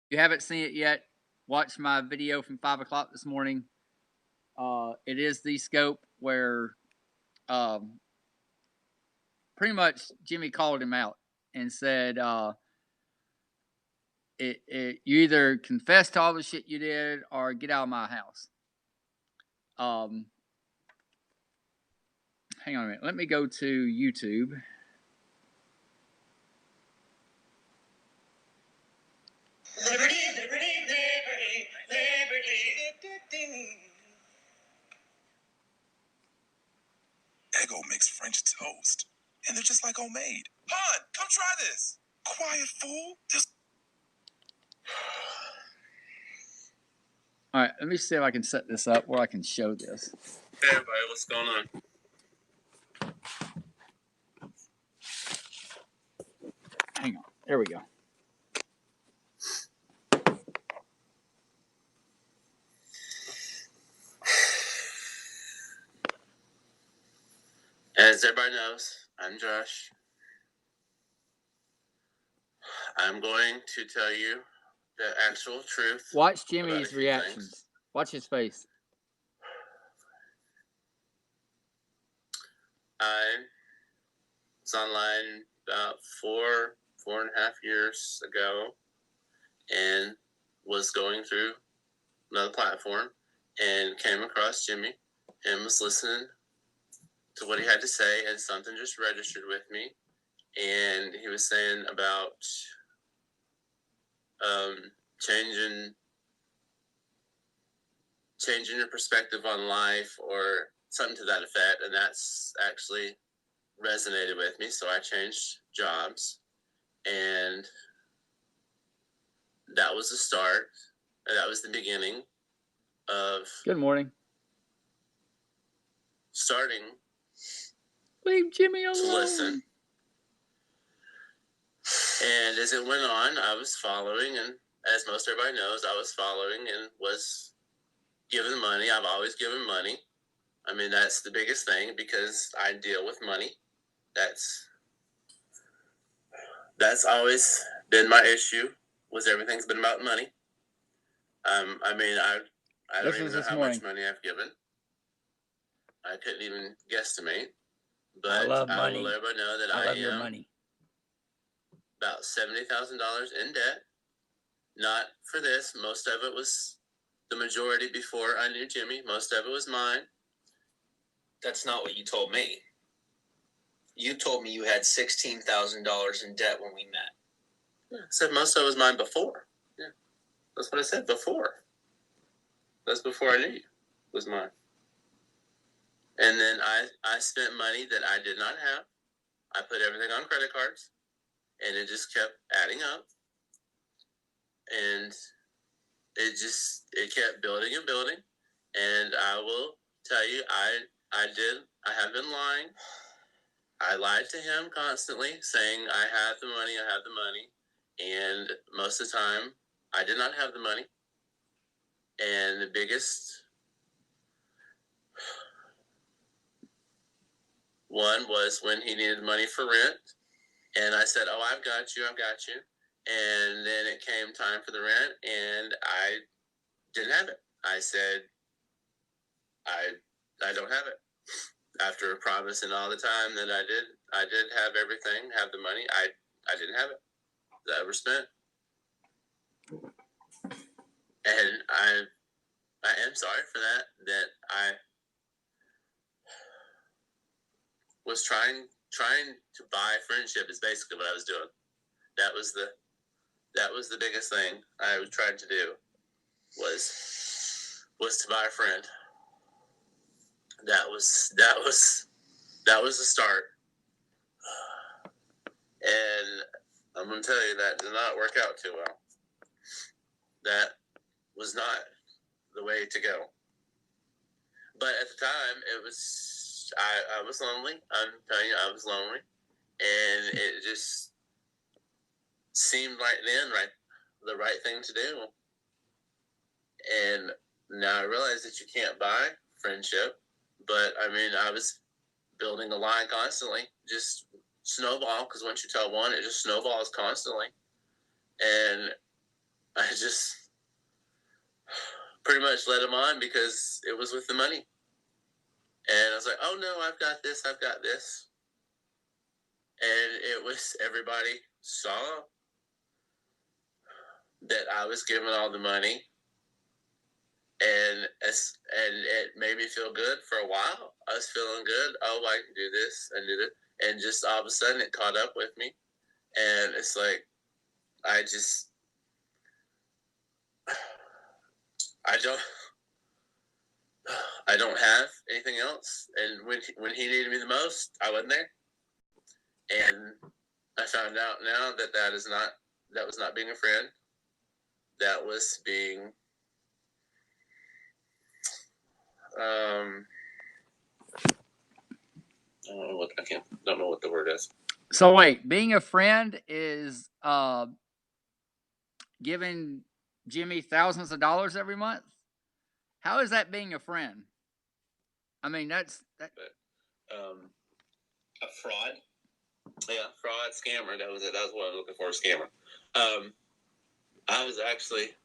you haven't seen it yet, watch my video from 5 o'clock this morning. It is the scope where um, pretty much Jimmy called him out and said, you either confess to all the shit you did or get out of my house. Hang on a minute. Let me go to YouTube. Liberty, liberty, liberty, liberty. Eggo makes French toast, and they're just like homemade. Han, come try this. Quiet, fool. All right, let me see if I can set this up where I can show this. Hey, everybody, what's going on? Hang on. There we go. As everybody knows, I'm Josh. I'm going to tell you the actual truth. Watch Jimmy's reactions. Watch his face. I was online about four and a half years ago and was going through another platform and came across Jimmy and was listening to what he had to say, and something just registered with me. And he was saying about changing your perspective on life or something to that effect, and that's actually resonated with me. So I changed jobs, and that was the start, and that was the beginning of Good morning. starting Leave Jimmy alone. to listen. And as it went on, I was following, and as most everybody knows, I was following and was giving money. I've always given money. I mean, that's the biggest thing because I deal with money. That's always been my issue. Was everything's been about money. I mean, I don't even know how much money I've given. I couldn't even guesstimate. But I love money. I will let everybody know that I love am your money. About $70,000 in debt. Not for this. Most of it was the majority before I knew Jimmy. Most of it was mine. That's not what you told me. You told me you had $16,000 in debt when we met. Yeah, I said most of it was mine before. Yeah, that's what I said before. That's before I knew you. It was mine. And then I spent money that I did not have. I put everything on credit cards, and it just kept adding up. And it kept building and building. And I will tell you, I have been lying. I lied to him constantly, saying I have the money. And most of the time, I did not have the money. And the biggest one was when he needed money for rent. And I said, oh, I've got you. And then it came time for the rent, and I didn't have it. I said, I don't have it. After promising all the time that I did have everything, have the money, I didn't have it. I overspent. And I am sorry for that I was trying to buy friendship is basically what I was doing. That was the biggest thing I was trying to do was to buy a friend. That was the start. And I'm going to tell you that did not work out too well. That was not the way to go. But at the time, it was, I was lonely. I'm telling you, I was lonely. And it just seemed right then, the right thing to do. And now I realize that you can't buy friendship. But, I mean, I was building a lie constantly, just snowball, because once you tell one, it just snowballs constantly. And I just pretty much led him on because it was with the money. And I was like, oh no, I've got this. And it was, everybody saw that I was giving all the money. And it made me feel good for a while. I was feeling good. Oh, I can do this and do that. And just all of a sudden it caught up with me. And it's like, I don't have anything else. And when he needed me the most, I wasn't there. And I found out now that was not being a friend. That was being I don't know what the word is. So wait, being a friend is giving Jimmy thousands of dollars every month? How is that being a friend? I mean, that's that. A fraud. Yeah, fraud, scammer. That was it. That was what I was looking for. A scammer. I was actually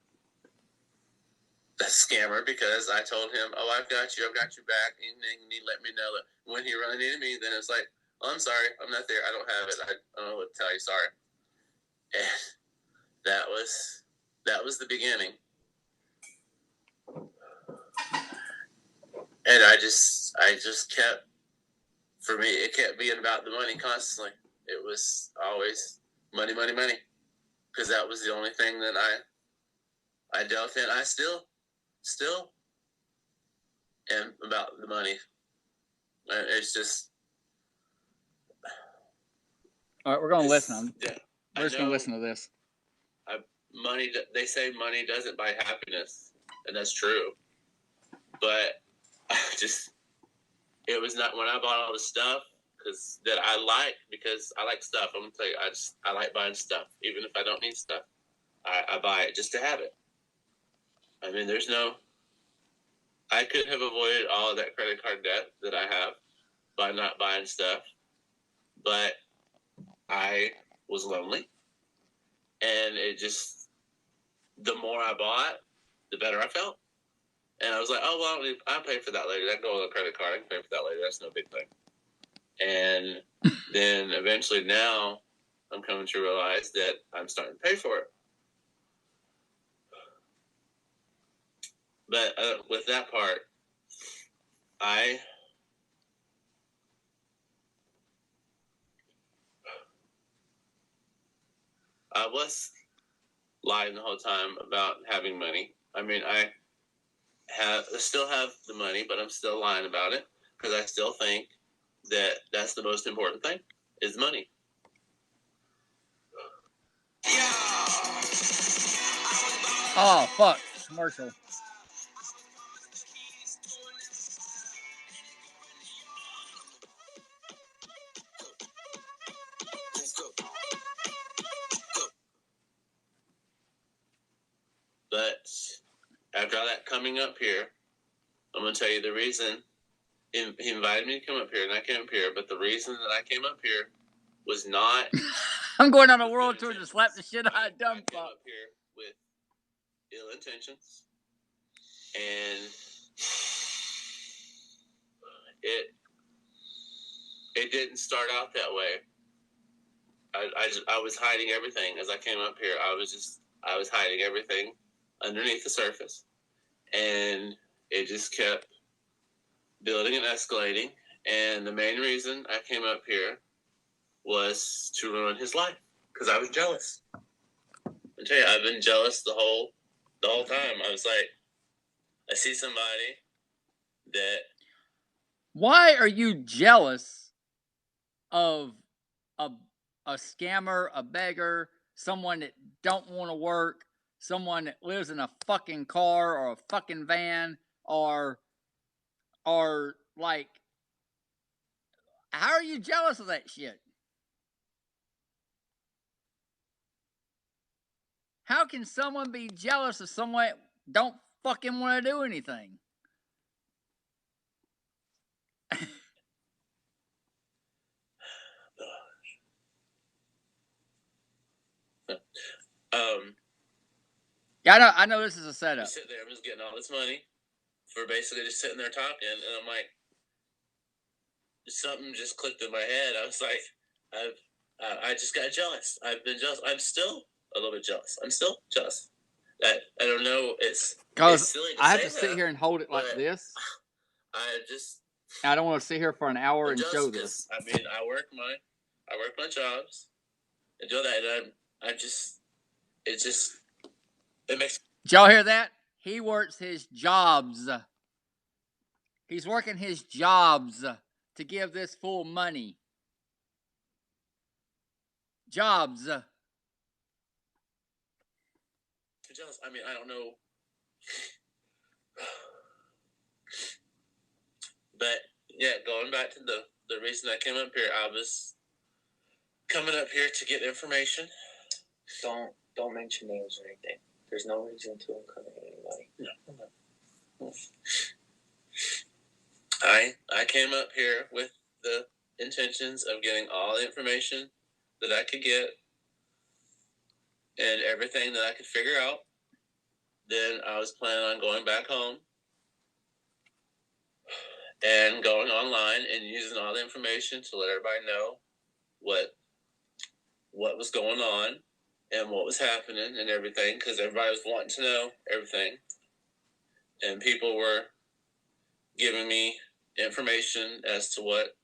a scammer because I told him, "Oh, I've got you back." And he let me know that when he really needed me, then it's like, "Oh, I'm sorry, I'm not there. I don't have it. I don't know what to tell you. Sorry." And that was the beginning. And I just kept, for me, it kept being about the money constantly. It was always money, money, money, because that was the only thing that I dealt in. I still am about the money. It's just. All right, we're going to listen. Yeah, we're just going to listen to this. Money. They say money doesn't buy happiness, and that's true. But it was not when I bought all the stuff because I like stuff. I'm gonna tell you, I like buying stuff, even if I don't need stuff. I buy it just to have it. I mean, I could have avoided all of that credit card debt that I have by not buying stuff, but I was lonely, and the more I bought, the better I felt. And I was like, oh, well, I'll pay for that later. I can go on a credit card. I can pay for that later. That's no big thing. And then eventually now I'm coming to realize that I'm starting to pay for it. But with that part, I was lying the whole time about having money. I mean, I still have the money, but I'm still lying about it because I still think that that's the most important thing is money. Oh, fuck. Commercial. But after all that coming up here, I'm going to tell you the reason. He invited me to come up here, and I came up here. But the reason that I came up here was not. I'm going on a world tour to slap the shit out of dumb fuck. I came up here with ill intentions, and it didn't start out that way. I was hiding everything as I came up here. I was hiding everything underneath the surface, and it just kept building and escalating. And the main reason I came up here was to ruin his life because I was jealous. I tell you, I've been jealous the whole time. I was like, I see somebody that. Why are you jealous of a scammer, a beggar, someone that don't want to work, someone that lives in a fucking car or a fucking van, or like, how are you jealous of that shit? How can someone be jealous of someone that don't fucking want to do anything? Yeah, I know this is a setup. Just sit there. I'm just getting all this money for basically just sitting there talking, and I'm like, something just clicked in my head. I was like, I just got jealous. I've been jealous. I'm still a little bit jealous. I'm still jealous. I don't know. It's silly to I have say to sit that, here and hold it like this. I don't want to sit here for an hour and show this. I mean, I work my jobs and do that, and it makes. Did y'all hear that? He works his jobs. He's working his jobs to give this fool money. Jobs. Jealous. I mean, I don't know. But yeah, going back to the reason I came up here, I was coming up here to get information. Don't mention names or anything. There's no reason to incriminate anybody. No. I came up here with the intentions of getting all the information that I could get and everything that I could figure out. Then I was planning on going back home and going online and using all the information to let everybody know what was going on and what was happening and everything, because everybody was wanting to know everything. And people were giving me information as to what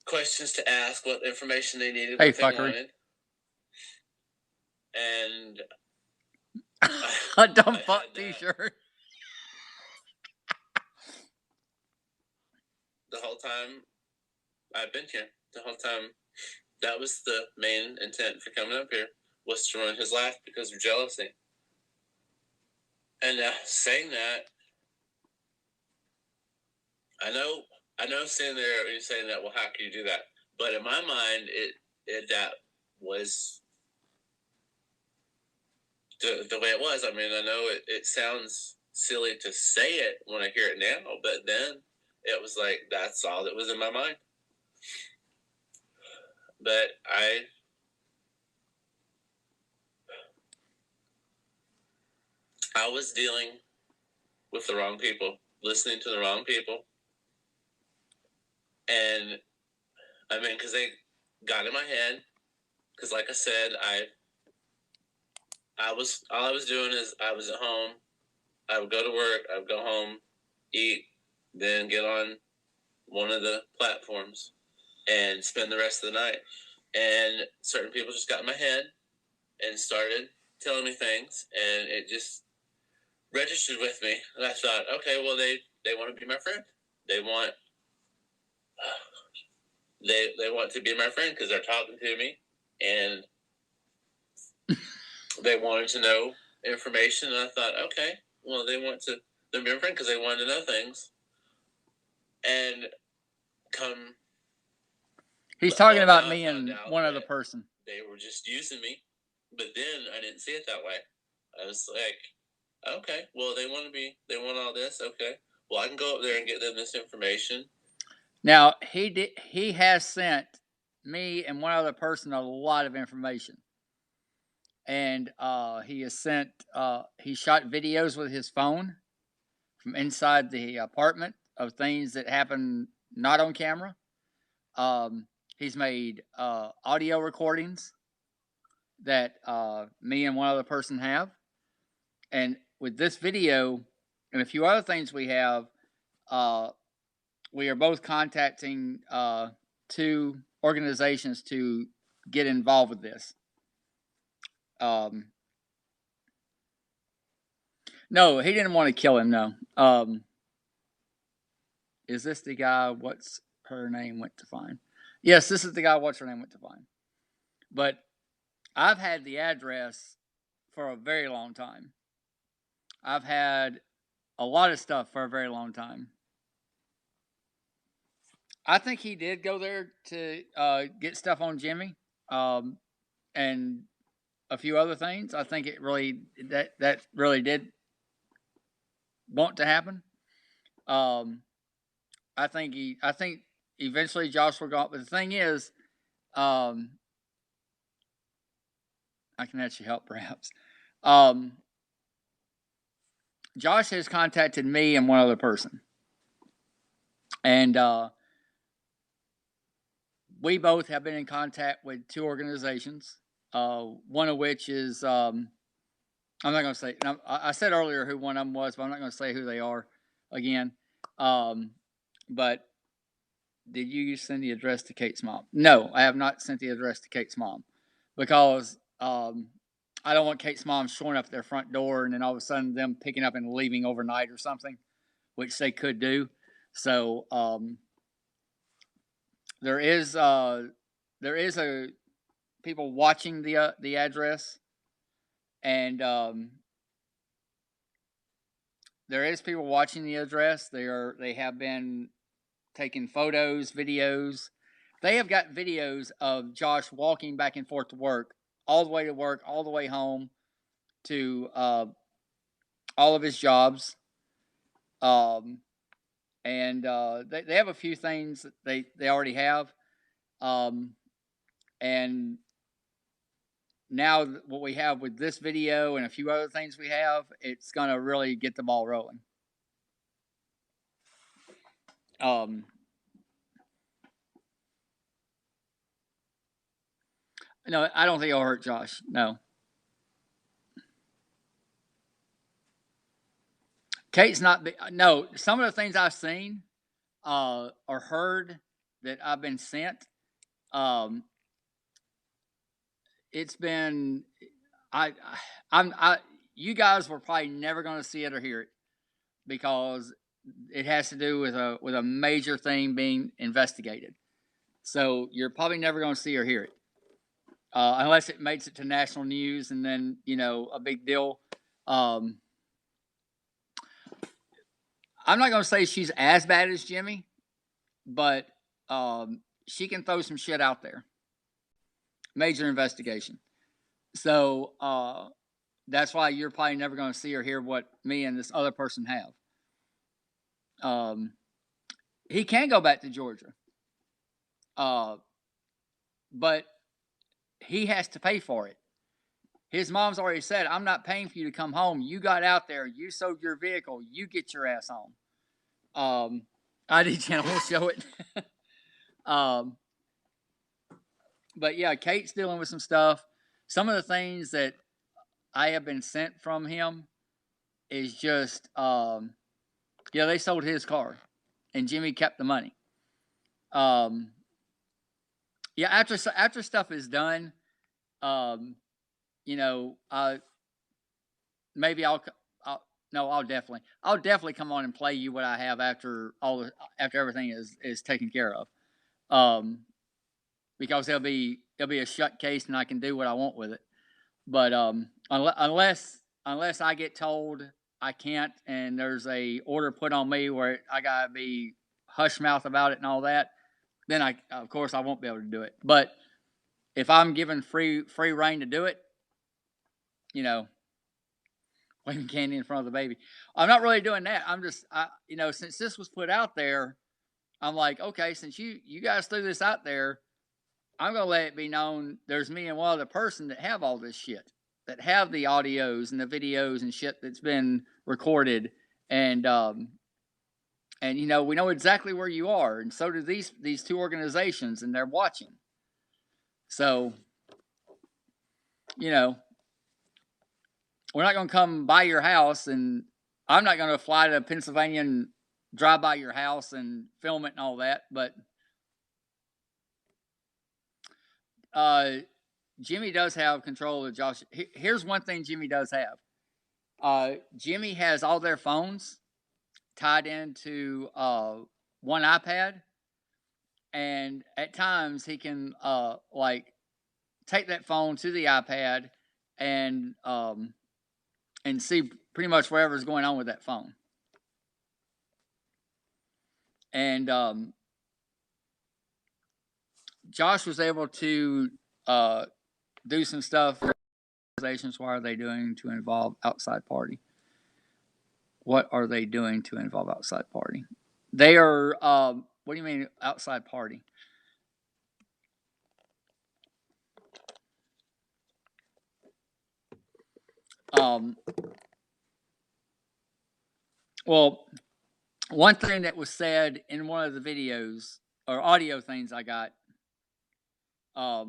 questions to ask, what information they needed, what they wanted. And a dumb fuck t-shirt. The whole time I've been here, the whole time, that was the main intent for coming up here, was to ruin his life because of jealousy. And saying that, I know sitting there and saying that, well, how can you do that? But in my mind, that was the way it was. I mean, I know it sounds silly to say it when I hear it now, but then it was like, that's all that was in my mind. But I was dealing with the wrong people, listening to the wrong people. And I mean, because they got in my head, because like I said, all I was doing is I was at home. I would go to work, I would go home, eat, then get on one of the platforms and spend the rest of the night. And certain people just got in my head and started telling me things, and it just registered with me. And I thought, okay, well, they want to be my friend. They want to be my friend because they're talking to me, and they wanted to know information. And I thought, okay, well, they're be my friend because they wanted to know things. And he's talking about me and one other person. They were just using me, but then I didn't see it that way. I was like, okay, well, they want all this. Okay, well, I can go up there and get them this information. Now, he has sent me and one other person a lot of information. And he has sent, he shot videos with his phone from inside the apartment of things that happen not on camera. He's made audio recordings that me and one other person have. And with this video and a few other things we have, we are both contacting 2 organizations to get involved with this. No, he didn't want to kill him, no. Is this the guy what's her name went to find? Yes, this is the guy what's her name went to find. But I've had the address for a very long time. I've had a lot of stuff for a very long time. I think he did go there to get stuff on Jimmy and a few other things. I think it really that really did want to happen. I think eventually Josh will go up. But the thing is, I can actually help perhaps. Josh has contacted me and one other person, and we both have been in contact with two organizations. One of which is I'm not going to say. I said earlier who one of them was, but I'm not going to say who they are again. But did you send the address to Kate's mom? No, I have not sent the address to Kate's mom because I don't want Kate's mom showing up at their front door and then all of a sudden them picking up and leaving overnight or something, which they could do. So there is a people watching the address, and there is people watching the address. They have been taking photos, videos. They have got videos of Josh walking back and forth to work, all the way to work, all the way home, to all of his jobs. And they have a few things that they already have. And now what we have with this video and a few other things we have, it's going to really get the ball rolling. No, I don't think it'll hurt Josh. No. Kate's not. No, some of the things I've seen or heard that I've been sent, it's been. You guys were probably never going to see it or hear it because it has to do with a major thing being investigated. So you're probably never going to see or hear it unless it makes it to national news and then a big deal. I'm not going to say she's as bad as Jimmy, but she can throw some shit out there. Major investigation. So that's why you're probably never going to see or hear what me and this other person have. He can go back to Georgia, but he has to pay for it. His mom's already said, I'm not paying for you to come home. You got out there. You sold your vehicle. You get your ass home. ID channel will show it. But yeah, Kate's dealing with some stuff. Some of the things that I have been sent from him is just, they sold his car and Jimmy kept the money. After stuff is done, maybe I'll definitely come on and play you what I have after everything is taken care of. Because there'll be a shut case and I can do what I want with it. But unless I get told I can't and there's a order put on me where I gotta be hush mouth about it and all that, then I won't be able to do it. But if I'm given free reign to do it, waving candy in front of the baby, I'm not really doing that. I'm just since this was put out there, I'm like, okay, since you guys threw this out there, I'm going to let it be known there's me and one other person that have all this shit, that have the audios and the videos and shit that's been recorded. And we know exactly where you are. And so do these two organizations, and they're watching. So, we're not going to come by your house, and I'm not going to fly to Pennsylvania and drive by your house and film it and all that. But Jimmy does have control of Josh. Here's one thing Jimmy does have. Jimmy has all their phones tied into one iPad, and at times he can take that phone to the iPad and see pretty much whatever's going on with that phone. And Josh was able to do some stuff. What are they doing to involve outside party? What are they doing to involve outside party? They are. What do you mean outside party? Well, one thing that was said in one of the videos or audio things I got, yeah,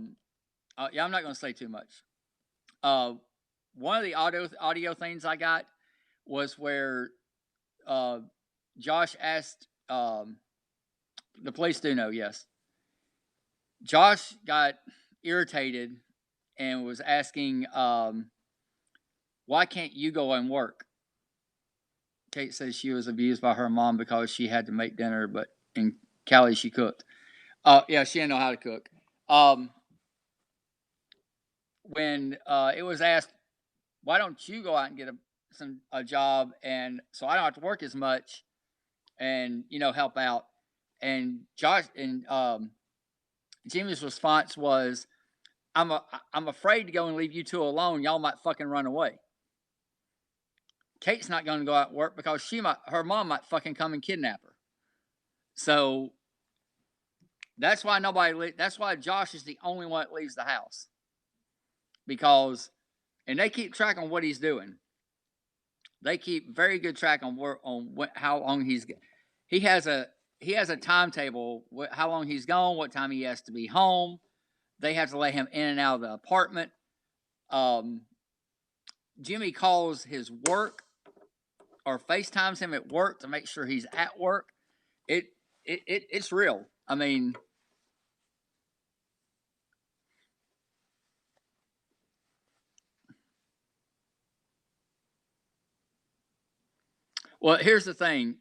I'm not going to say too much. One of the audio things I got was where Josh asked, the police do know, yes. Josh got irritated and was asking, why can't you go and work? Kate says she was abused by her mom because she had to make dinner, but in Cali she cooked. Yeah, she didn't know how to cook. When it was asked, why don't you go out and get a job, and so I don't have to work as much, and help out. And Josh and Jimmy's response was, I'm afraid to go and leave you two alone. Y'all might fucking run away. Kate's not going to go out and work because her mom might fucking come and kidnap her. So that's why that's why Josh is the only one that leaves the house. Because, and they keep track on what he's doing. They keep very good track on how long he has a timetable, how long he's gone, what time he has to be home. They have to let him in and out of the apartment. Jimmy calls his work or FaceTimes him at work to make sure he's at work. It's real. I mean, well, here's the thing.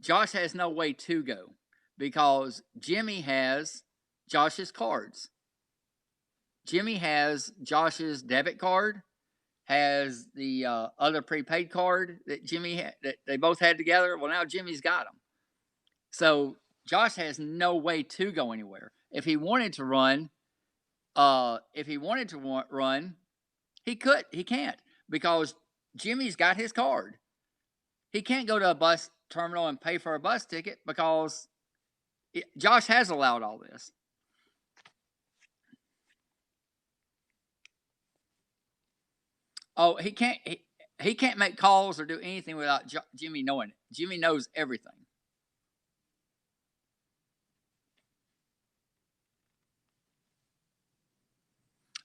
Josh has no way to go because Jimmy has Josh's cards. Jimmy has Josh's debit card, has the other prepaid card that that they both had together. Well, now Jimmy's got them. So Josh has no way to go anywhere. If he wanted to run, he could. He can't because Jimmy's got his card. He can't go to a bus terminal and pay for a bus ticket because Josh has allowed all this. Oh, he can't. He can't make calls or do anything without Jimmy knowing it. Jimmy knows everything.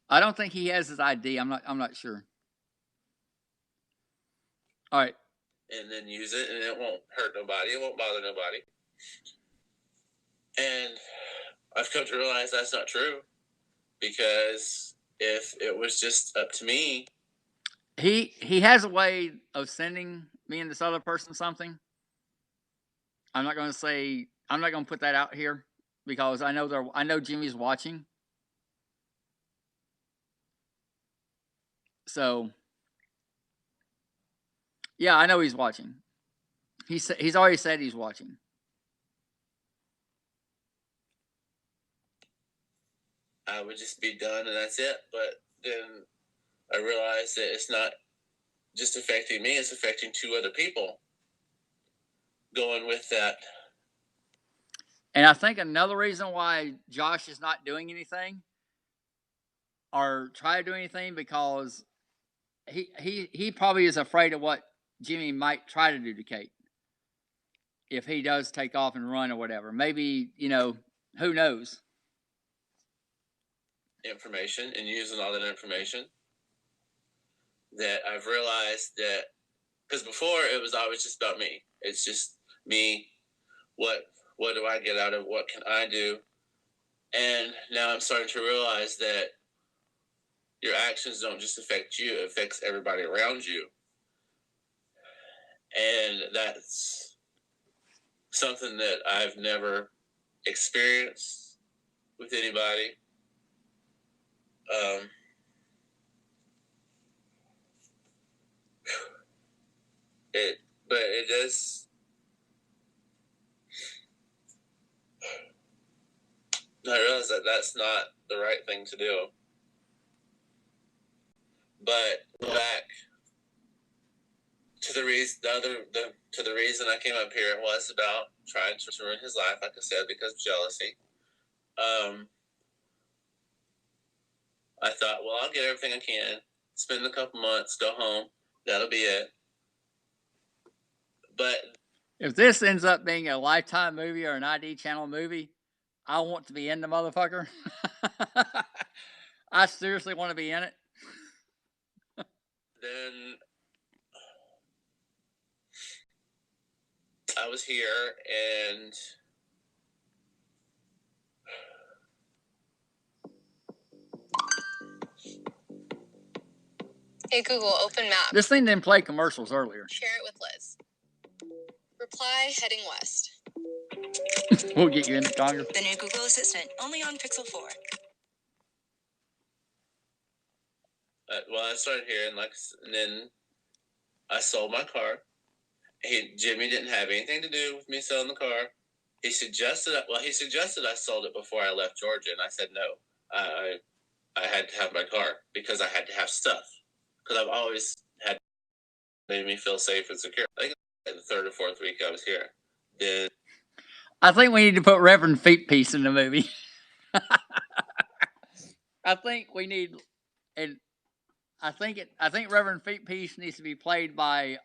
I don't think he has his ID. I'm not sure. All right. And then use it, and it won't hurt nobody. It won't bother nobody. And I've come to realize that's not true, because if it was just up to me, he has a way of sending me and this other person something. I'm not going to put that out here because I know Jimmy's watching. So yeah, I know he's watching. He's already said he's watching. I would just be done and that's it. But then I realized that it's not just affecting me, it's affecting two other people going with that. And I think another reason why Josh is not doing anything or try to do anything because he probably is afraid of what Jimmy might try to do to Kate if he does take off and run or whatever. Maybe, who knows? Information and using all that information, that I've realized that, because before it was always just about me. It's just me. What do I get out of? What can I do? And now I'm starting to realize that your actions don't just affect you, it affects everybody around you. And that's something that I've never experienced with anybody. But it does. I realize that that's not the right thing to do. But back to the reason, to the reason I came up here, was about trying to ruin his life, like I said, because of jealousy. I thought, well, I'll get everything I can, spend a couple months, go home, that'll be it. But if this ends up being a Lifetime movie or an ID channel movie, I want to be in the motherfucker. I seriously want to be in it. then I was here and Hey Google, open map. This thing didn't play commercials earlier. Share it with Liz. Reply heading west. We'll get you in the Conger. The new Google Assistant, only on Pixel 4. well, I started here and then I sold my car. Jimmy didn't have anything to do with me selling the car. He suggested I sold it before I left Georgia, and I said no. I had to have my car because I had to have stuff. Because I've always had made me feel safe and secure. I think the third or fourth week I was here. Then I think we need to put Reverend Feet Piece in the movie. I think we need, and I think Reverend Feet Piece needs to be played by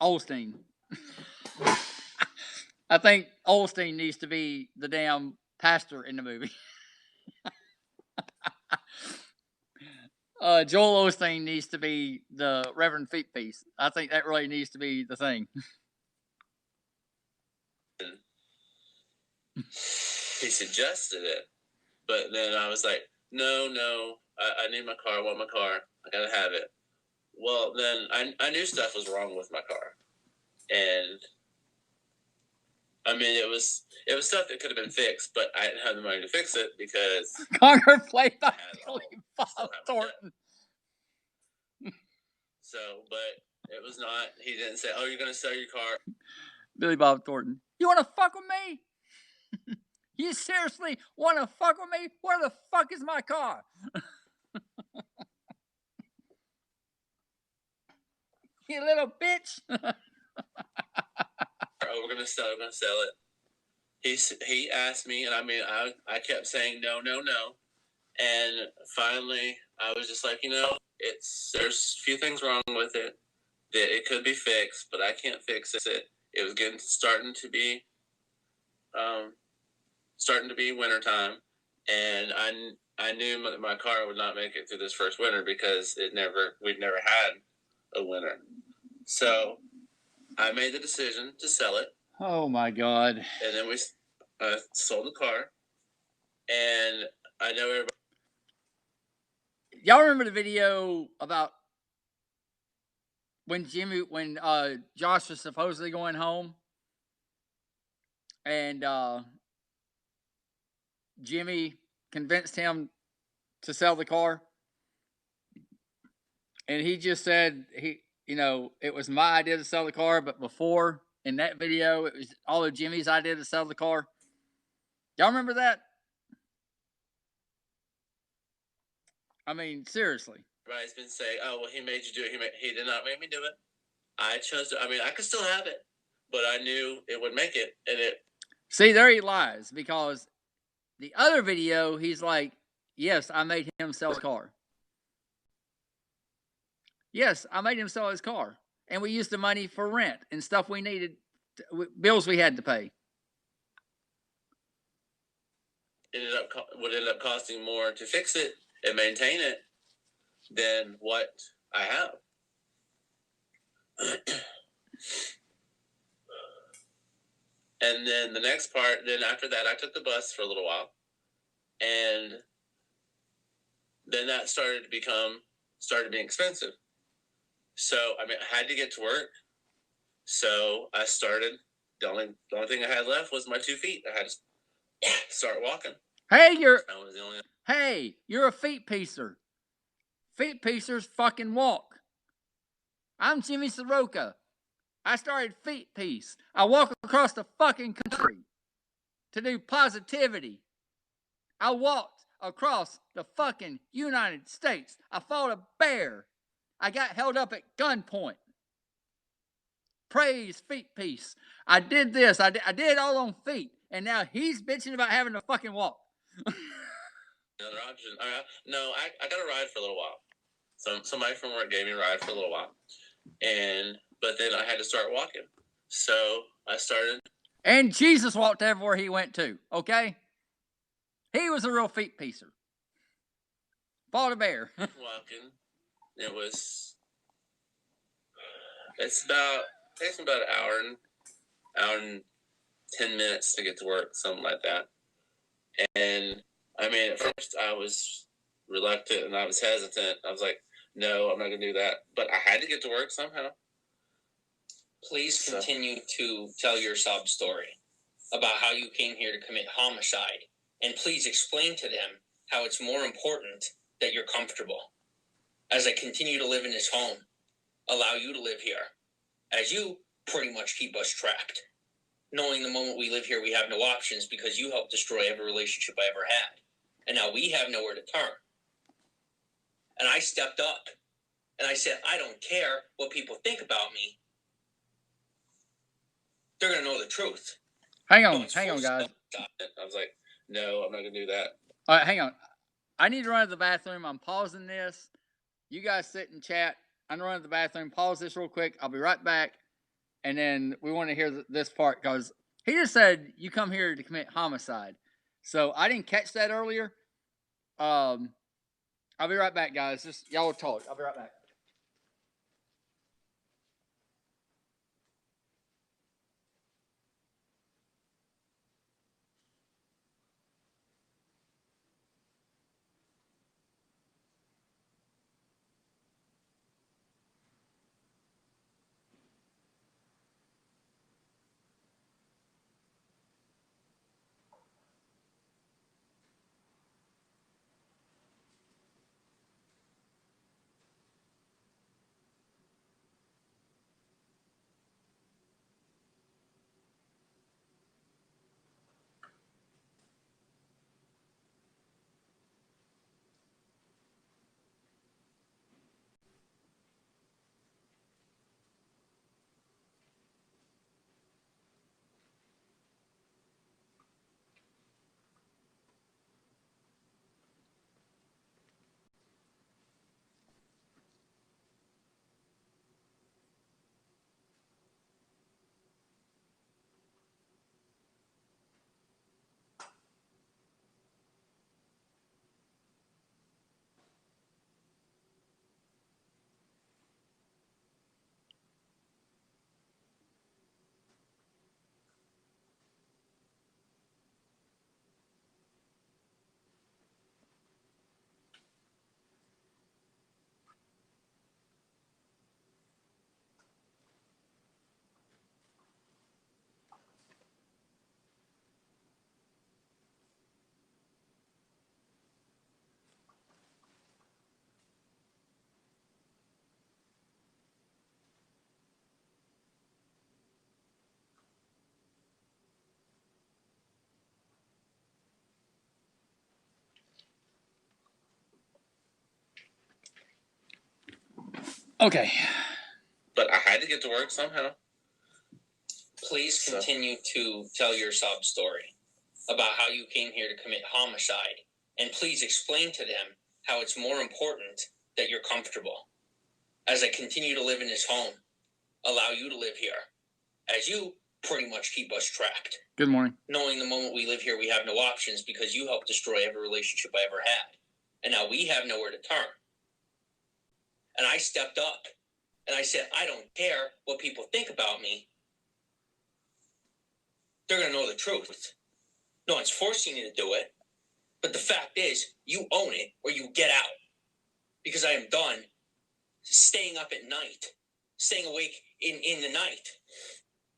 Olstein. I think Olstein needs to be the damn pastor in the movie. Joel Osteen needs to be the Reverend Feet Piece. I think that really needs to be the thing. he suggested it, but then I was like, no, I need my car. I want my car. I gotta have it. Well, then I knew stuff was wrong with my car, and I mean it was stuff that could have been fixed, but I didn't have the money to fix it because Conger played by Billy Bob Thornton. So, but it was not. He didn't say, "Oh, you're gonna sell your car." Billy Bob Thornton. You want to fuck with me? You seriously want to fuck with me? Where the fuck is my car? You little bitch. Oh, we're gonna sell it. He asked me, and I mean, I kept saying no, and finally I was just like, there's a few things wrong with it that it could be fixed, but I can't fix it. It was starting to be wintertime, and I knew my car would not make it through this first winter because we'd never had a winter. So I made the decision to sell it. Oh my God. And then we sold the car, and I know everybody. Y'all remember the video about when Josh was supposedly going home, and Jimmy convinced him to sell the car, and he just said it was my idea to sell the car, but before in that video it was all of Jimmy's idea to sell the car. Y'all remember that? I mean, seriously. Everybody's been saying, "Oh, well, he made you do it." He did not make me do it. I chose to. I mean, I could still have it, but I knew it would make it, and it. See, there he lies, because the other video, he's like, "Yes, I made him sell his car. Yes, I made him sell his car, and we used the money for rent and stuff we needed, bills we had to pay." Would end up costing more to fix it and maintain it than what I have. And then the next part, then after that, I took the bus for a little while, and then that started being expensive. So I mean, I had to get to work. So I started. The only thing I had left was my 2 feet. I had to start walking. Hey, you're a feet piecer. Feet piecers fucking walk. I'm Jimmy Saroka. I started Feet Piece. I walk across the fucking country to do positivity. I walked across the fucking United States. I fought a bear. I got held up at gunpoint. Praise Feet Piece. I did this. I did it all on feet. And now he's bitching about having to fucking walk. Another option. I got a ride for a little while. Somebody from work gave me a ride for a little while. But then I had to start walking. So I started. And Jesus walked everywhere he went to, okay? He was a real feet piecer. Fought a bear. Walking. It takes me about an hour and 10 minutes to get to work, something like that. And I mean, at first I was reluctant and I was hesitant. I was like, no, I'm not going to do that. But I had to get to work somehow. Please continue to tell your sob story about how you came here to commit homicide. And please explain to them how it's more important that you're comfortable. As I continue to live in this home, allow you to live here, as you pretty much keep us trapped. Knowing the moment we live here, we have no options because you helped destroy every relationship I ever had. And now we have nowhere to turn. And I stepped up and I said, I don't care what people think about me. They're going to know the truth. Hang on, guys. I was like, no, I'm not going to do that. All right, hang on. I need to run to the bathroom. I'm pausing this. You guys sit and chat. I'm going to run to the bathroom. Pause this real quick. I'll be right back. And then we want to hear this part because he just said you come here to commit homicide. So I didn't catch that earlier. I'll be right back, guys. Just y'all talk. I'll be right back. Okay. But I had to get to work somehow. Please continue to tell your sob story about how you came here to commit homicide. And please explain to them how it's more important that you're comfortable. As I continue to live in this home, allow you to live here, as you pretty much keep us trapped. Good morning. Knowing the moment we live here, we have no options because you helped destroy every relationship I ever had. And now we have nowhere to turn. And I stepped up and I said, I don't care what people think about me. They're going to know the truth. No one's forcing you to do it. But the fact is, you own it or you get out. Because I am done staying up at night, staying awake in the night,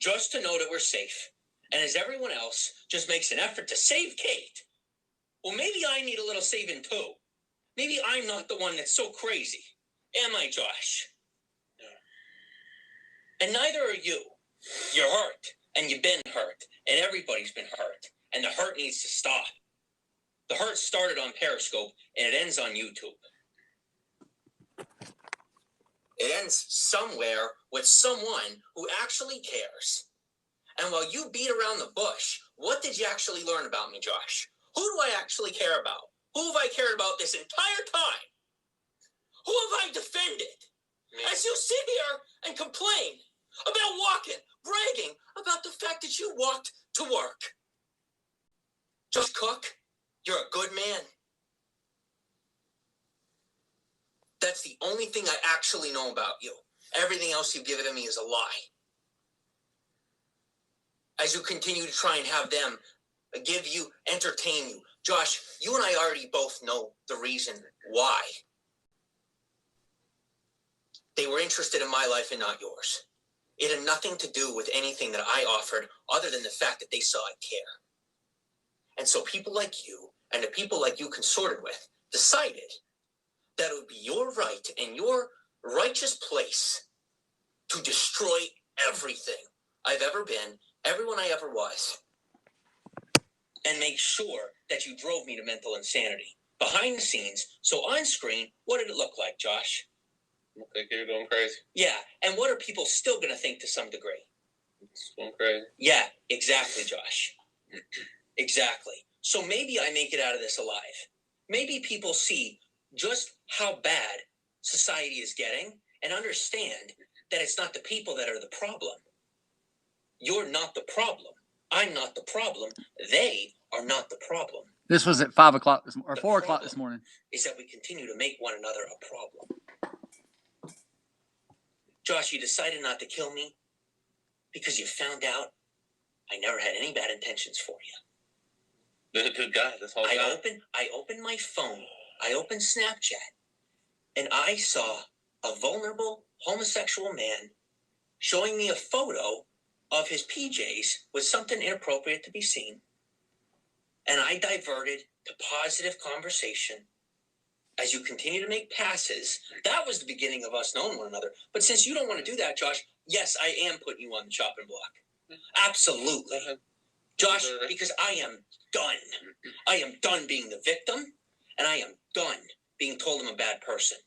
just to know that we're safe. And as everyone else just makes an effort to save Kate, well, maybe I need a little saving too. Maybe I'm not the one that's so crazy. Am I, Josh? And neither are you. You're hurt, and you've been hurt, and everybody's been hurt, and the hurt needs to stop. The hurt started on Periscope, and it ends on YouTube. It ends somewhere with someone who actually cares. And while you beat around the bush, what did you actually learn about me, Josh? Who do I actually care about? Who have I cared about this entire time? Who have I defended? as you sit here and complain about walking, bragging about the fact that you walked to work. Josh Cook, you're a good man. That's the only thing I actually know about you. Everything else you've given to me is a lie. As you continue to try and have them give you, entertain you. Josh, you and I already both know the reason why. They were interested in my life and not yours. It had nothing to do with anything that I offered other than the fact that they saw I care. And so people like you and the people like you consorted with decided that it would be your right and your righteous place to destroy everything I've ever been, everyone I ever was, and make sure that you drove me to mental insanity. Behind the scenes, so on screen, what did it look like, Josh? Look like you're going crazy. Yeah, and what are people still going to think to some degree? It's going crazy. Yeah, exactly, Josh. Exactly. So maybe I make it out of this alive. Maybe people see just how bad society is getting and understand that it's not the people that are the problem. You're not the problem. I'm not the problem. They are not the problem. This was at 5 o'clock or The 4 o'clock problem this morning. is that we continue to make one another a problem. Josh, you decided not to kill me because you found out I never had any bad intentions for you. You're a good guy. This whole time. I opened my phone. I opened Snapchat, and I saw a vulnerable homosexual man showing me a photo of his PJs with something inappropriate to be seen. And I diverted to positive conversation. As you continue to make passes, that was the beginning of us knowing one another. But since you don't want to do that, Josh, yes, I am putting you on the chopping block. Absolutely. Josh, because I am done. I am done being the victim, and I am done being told I'm a bad person.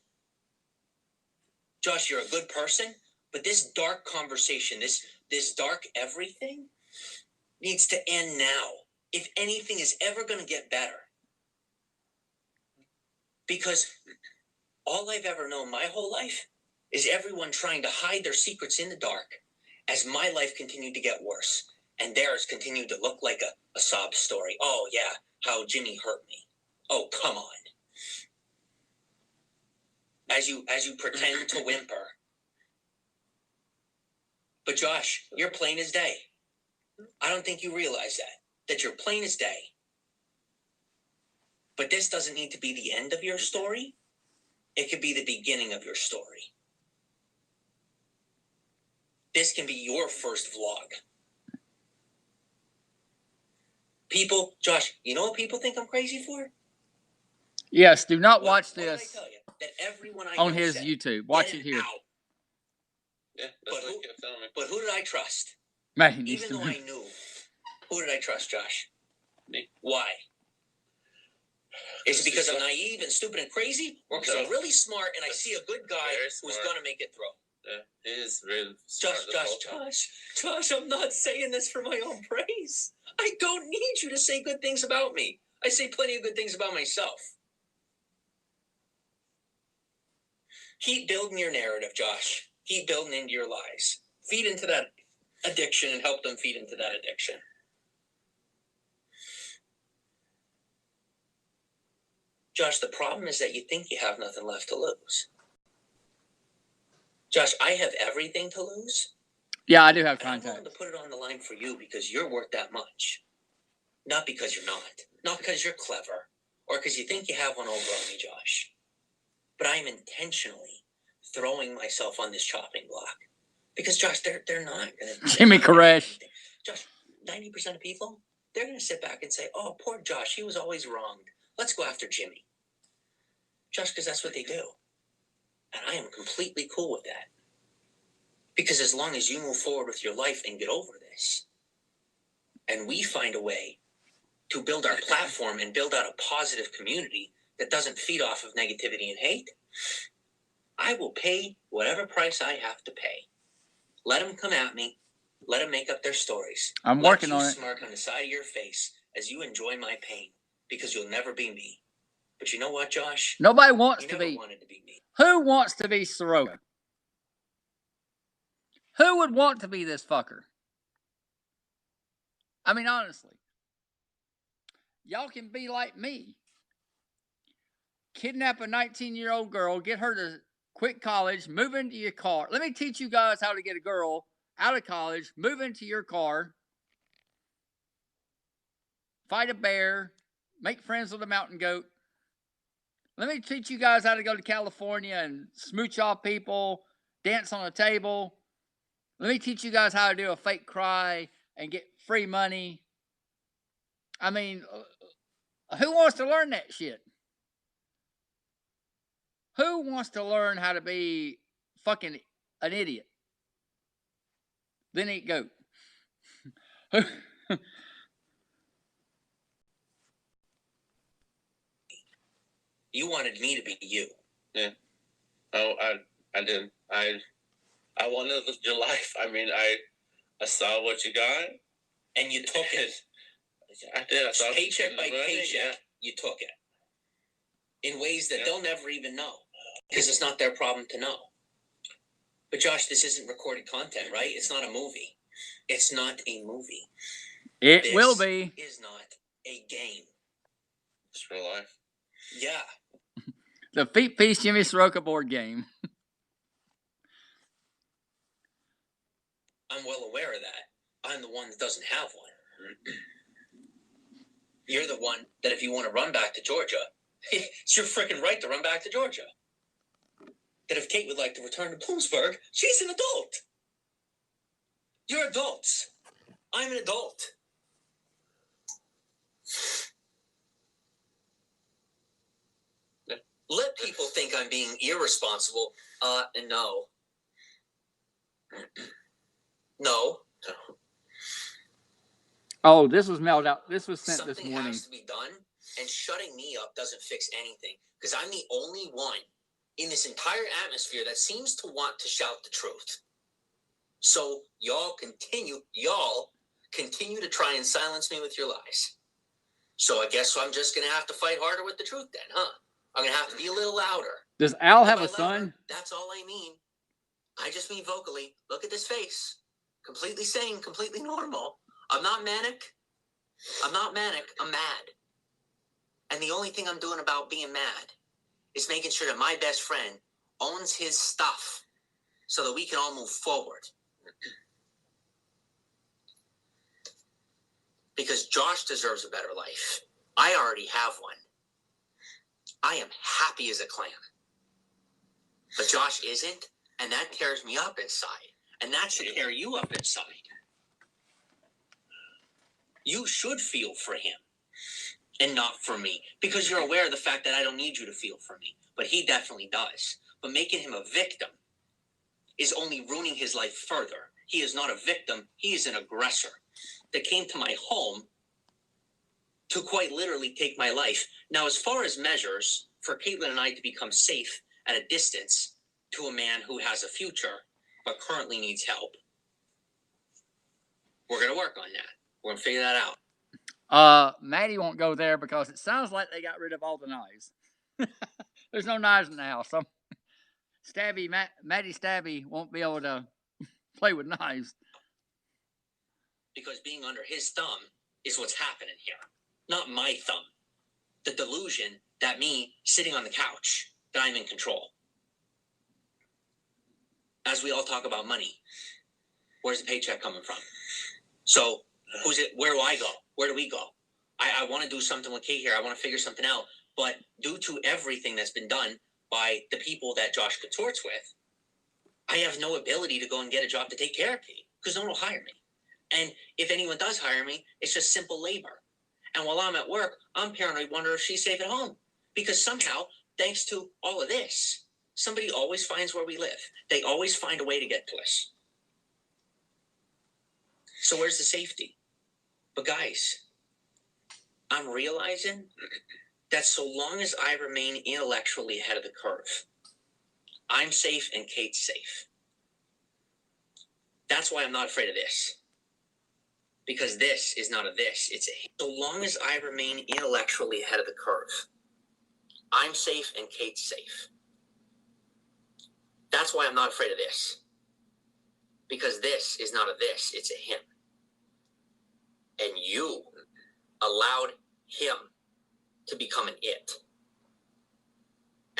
Josh, you're a good person, but this dark conversation, this dark everything needs to end now. If anything is ever going to get better. Because all I've ever known my whole life is everyone trying to hide their secrets in the dark as my life continued to get worse. And theirs continued to look like a sob story. Oh, yeah, how Jimmy hurt me. Oh, come on. As you pretend to whimper. But Josh, you're plain as day. I don't think you realize that you're plain as day. But this doesn't need to be the end of your story. It could be the beginning of your story. This can be your first vlog. People, Josh, you know what people think I'm crazy for? Yes, do not watch What did I this tell you? That everyone I on know his said, YouTube. Watch it here. out. Yeah, that's what you kept telling me. But who did I trust? Man, he needs Even to though I knew. Who did I trust, Josh? Me. Why? Is it because I'm naive and stupid and crazy? Or because I'm really smart and I see a good guy who's going to make it through? Yeah, he is really smart. Josh, I'm not saying this for my own praise. I don't need you to say good things about me. I say plenty of good things about myself. Keep building your narrative, Josh. Keep building into your lies. Feed into that addiction and help them feed into that addiction. Josh, the problem is that you think you have nothing left to lose. Josh, I have everything to lose. Yeah, I do have And I'm willing contact. to put it on the line for you because you're worth that much. Not because you're not. Not because you're clever. Or because you think you have one over on me, Josh. But I am intentionally throwing myself on this chopping block. Because, Josh, they're not going to... Jimmy Koresh. Josh, 90% of people, they're going to sit back and say, oh, poor Josh, he was always wronged. Let's go after Jimmy. Josh, because that's what they do. And I am completely cool with that. Because as long as you move forward with your life and get over this, and we find a way to build our platform and build out a positive community that doesn't feed off of negativity and hate, I will pay whatever price I have to pay. Let them come at me. Let them make up their stories. I'm working on it. Let you smirk on the side of your face as you enjoy my pain, because you'll never be me. But you know what, Josh? Nobody wants You to never be. wanted to be me. Who wants to be Saroka? Who would want to be this fucker? I mean, honestly. Y'all can be like me. Kidnap a 19-year-old girl, get her to quit college, move into your car. Let me teach you guys how to get a girl out of college, move into your car, fight a bear, make friends with a mountain goat. Let me teach you guys how to go to California and smooch off people, dance on a table. Let me teach you guys how to do a fake cry and get free money. I mean, who wants to learn that shit? Who wants to learn how to be fucking an idiot? Then eat goat. You wanted me to be you. Yeah. Oh, I did. I wanted your life. I mean, I saw what you got, and you took it. I did. I saw paycheck by paycheck. You took it in ways that they'll never even know, because it's not their problem to know. But Josh, this isn't recorded content, right? It's not a movie. It's not a movie. It will be. This is not a game. It's real life. Yeah. The Feet Piece Jimmy Saroka board game. I'm well aware of that. I'm the one that doesn't have one. You're the one that if you want to run back to Georgia, it's your freaking right to run back to Georgia. That if Kate would like to return to Bloomsburg, she's an adult. You're adults. I'm an adult. Let people think I'm being irresponsible. And no. No. Oh, this was mailed out. This was sent Something this morning. has to be done, and shutting me up doesn't fix anything, because I'm the only one in this entire atmosphere that seems to want to shout the truth. So y'all continue to try and silence me with your lies. So I guess I'm just going to have to fight harder with the truth then, huh? I'm going to have to be a little louder. Does Al have a Louder, son? that's all I mean. I just mean vocally. Look at this face. Completely sane, completely normal. I'm not manic. I'm mad. And the only thing I'm doing about being mad is making sure that my best friend owns his stuff so that we can all move forward. Because Josh deserves a better life. I already have one. I am happy as a clam. But Josh isn't, and that tears me up inside. And that should tear you up inside. You should feel for him and not for me, because you're aware of the fact that I don't need you to feel for me, but he definitely does. But making him a victim is only ruining his life further. He is not a victim. He is an aggressor that came to my home to quite literally take my life. Now, as far as measures for Caitlin and I to become safe at a distance to a man who has a future but currently needs help, we're going to work on that. We're going to figure that out. Maddie won't go there because it sounds like they got rid of all the knives. There's no knives in the house. So Maddie Stabby won't be able to play with knives. Because being under his thumb is what's happening here. Not my thumb. The delusion that me sitting on the couch, that I'm in control. As we all talk about money, where's the paycheck coming from? So, who's it? Where do I go? Where do we go? I want to do something with Kate here. I want to figure something out. But due to everything that's been done by the people that Josh consorts with, I have no ability to go and get a job to take care of Kate because no one will hire me. And if anyone does hire me, it's just simple labor. And while I'm at work, I'm paranoid, wonder if she's safe at home. Because somehow, thanks to all of this, somebody always finds where we live. They always find a way to get to us. So where's the safety? But guys, I'm realizing that so long as I remain intellectually ahead of the curve, I'm safe and Kate's safe. That's why I'm not afraid of this. Because this is not a this, it's a... So long as I remain intellectually ahead of the curve, I'm safe and Kate's safe. That's why I'm not afraid of this. because this is not a this, it's a him. And you allowed him to become an it.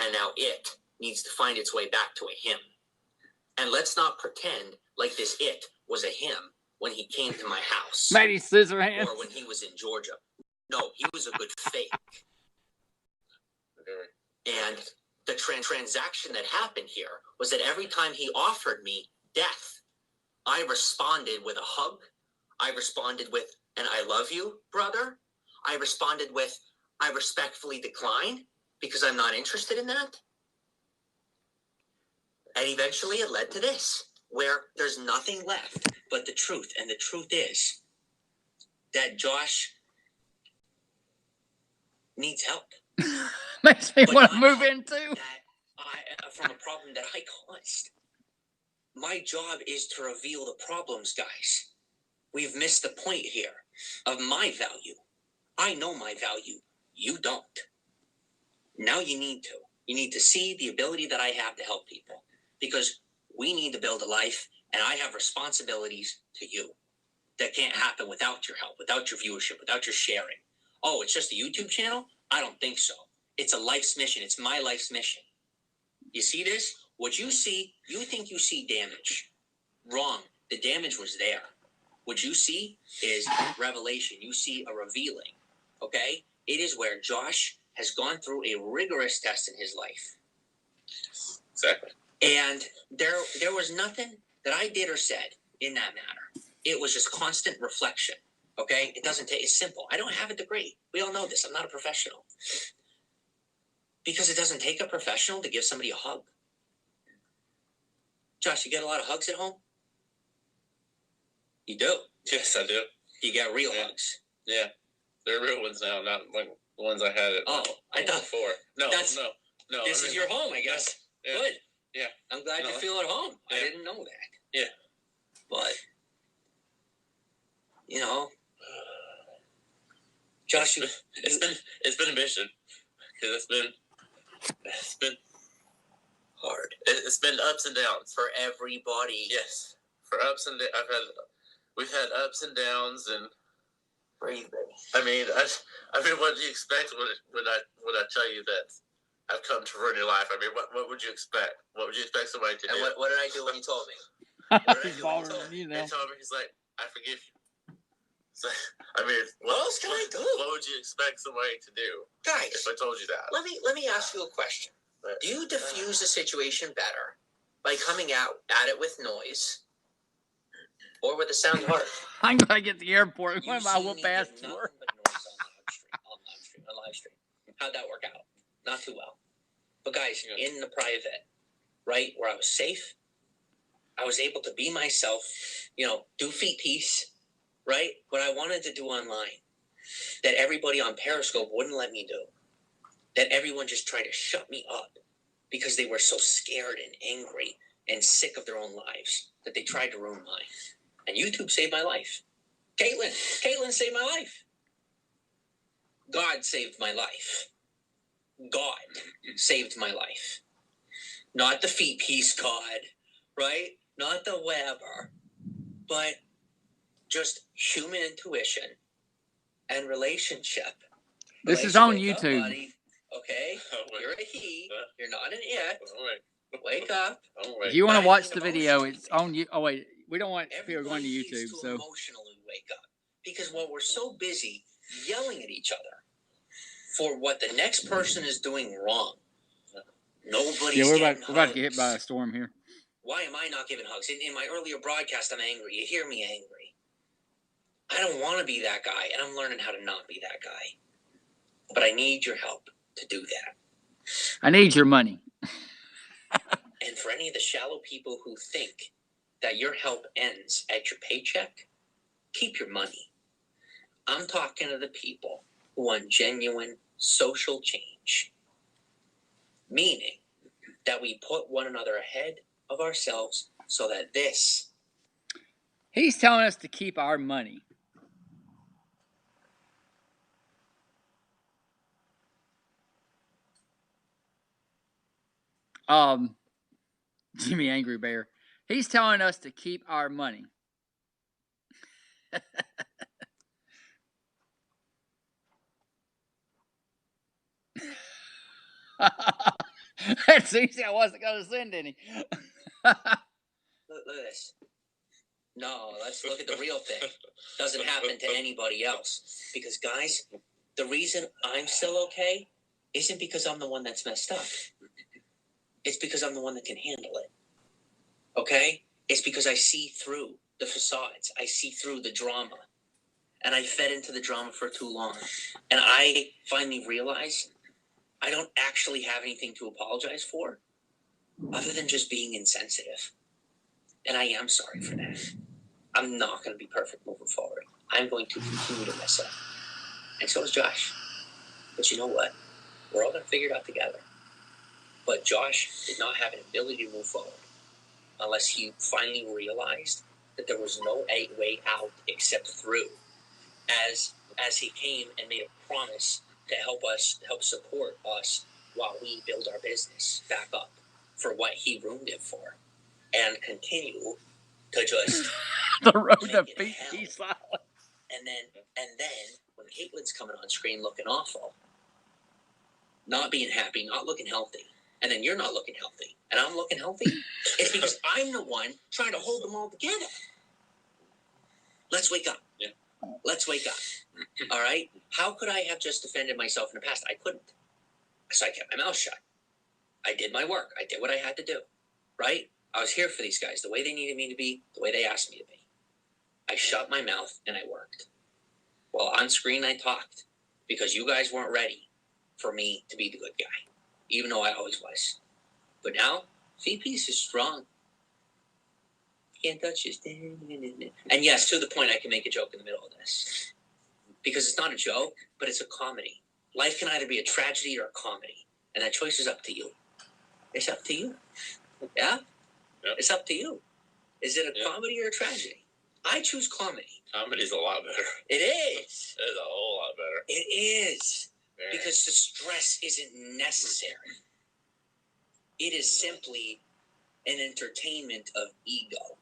And now it needs to find its way back to a him. And let's not pretend like this it was a him when he came to my house. Matty Scissorhands. Or when he was in Georgia. No, he was a good fake. And the transaction that happened here was that every time he offered me death, I responded with a hug. I responded with an I love you, brother. I responded with I respectfully decline because I'm not interested in that. And eventually it led to this, where there's nothing left but the truth. And the truth is that Josh needs help. Makes me want to move in too. From a problem that I caused. My job is to reveal the problems, guys. We've missed the point here of my value. I know my value. You don't. Now you need to. You need to see the ability that I have to help people. Because we need to build a life, and I have responsibilities to you that can't happen without your help, without your viewership, without your sharing. Oh, it's just a YouTube channel? I don't think so. It's a life's mission. It's my life's mission. You see this? What you see, you think you see damage. Wrong. The damage was there. What you see is revelation. You see a revealing. Okay? It is where Josh has gone through a rigorous test in his life. Exactly. And there was nothing that I did or said in that matter. It was just constant reflection. Okay? It doesn't take, it's simple. I don't have a degree. We all know this. I'm not a professional. Because it doesn't take a professional to give somebody a hug. Josh, you get a lot of hugs at home? You do? Yes, I do. You get real hugs? Yeah. They're real ones now, not like the ones I had at I thought before. No. This is your home, I guess. Yeah. Good. Yeah. I'm glad you feel at home. Yeah. I didn't know that. Yeah. But, you know, Josh, it's been a mission. Because it's been hard. It's been ups and downs for everybody. Yes, for ups and downs. We've had ups and downs, and breathe, baby. I mean, what do you expect when I tell you that I've come to ruin your life? I mean, what would you expect? What would you expect somebody to do? And what did I do when you told me? He's bothering you now. He told me, he's like, I forgive you. So, I mean, what else can I do? What would you expect somebody to do, guys? If I told you that, let me ask you a question. Do you diffuse the situation better by coming out at it with noise, or with a sound heart? I'm gonna get to the airport. When am I whoop ass to her? On live stream. How'd that work out? Not too well. But guys, in the private, right where I was safe, I was able to be myself. Do feet piece. Right? What I wanted to do online, that everybody on Periscope wouldn't let me do, that everyone just tried to shut me up because they were so scared and angry and sick of their own lives that they tried to ruin mine. And YouTube saved my life. Caitlin saved my life. God saved my life. God saved my life. Not the feet piece God, right? Not the whatever, but just human intuition and relationship. This is on YouTube. Up, okay? You're a he. You're not an it. Wake up. If you want to watch the video, it's on you. Oh, wait. We don't want people going to YouTube. Needs to emotionally wake up. Because while we're so busy yelling at each other for what the next person is doing wrong, nobody's we're getting about to get hit by a storm here. Why am I not giving hugs? In my earlier broadcast, I'm angry. You hear me angry. I don't want to be that guy, and I'm learning how to not be that guy. But I need your help to do that. I need your money. And for any of the shallow people who think that your help ends at your paycheck, keep your money. I'm talking to the people who want genuine social change. Meaning that we put one another ahead of ourselves so that this... He's telling us to keep our money. Jimmy Angry Bear. He's telling us to keep our money. That's easy. I wasn't going to send any. Look at this. No, let's look at the real thing. Doesn't happen to anybody else. Because, guys, the reason I'm still okay isn't because I'm the one that's messed up. It's because I'm the one that can handle it. Okay? It's because I see through the facades. I see through the drama. And I fed into the drama for too long. And I finally realized I don't actually have anything to apologize for other than just being insensitive. And I am sorry for that. I'm not going to be perfect moving forward. I'm going to continue to mess up. And so is Josh. But you know what? We're all going to figure it out together. But Josh did not have an ability to move forward unless he finally realized that there was no way out except through. As he came and made a promise to help support us while we build our business back up for what he ruined it for, and continue to just the road to peace silent. And then when Caitlin's coming on screen looking awful, not being happy, not looking healthy, and then you're not looking healthy, and I'm looking healthy, it's because I'm the one trying to hold them all together. Let's wake up. Yeah. Let's wake up. All right? How could I have just defended myself in the past? I couldn't. So I kept my mouth shut. I did my work. I did what I had to do. Right? I was here for these guys the way they needed me to be, the way they asked me to be. I shut my mouth and I worked. Well, on screen I talked because you guys weren't ready for me to be the good guy, even though I always was. But now, VP's is strong. Can't touch this. And yes, to the point, I can make a joke in the middle of this. Because it's not a joke, but it's a comedy. Life can either be a tragedy or a comedy. And that choice is up to you. It's up to you. Yeah? Yep. It's up to you. Is it a comedy or a tragedy? I choose comedy. Comedy's a lot better. It is. It is a whole lot better. It is. Yeah. Because the stress isn't necessary. It is simply an entertainment of ego.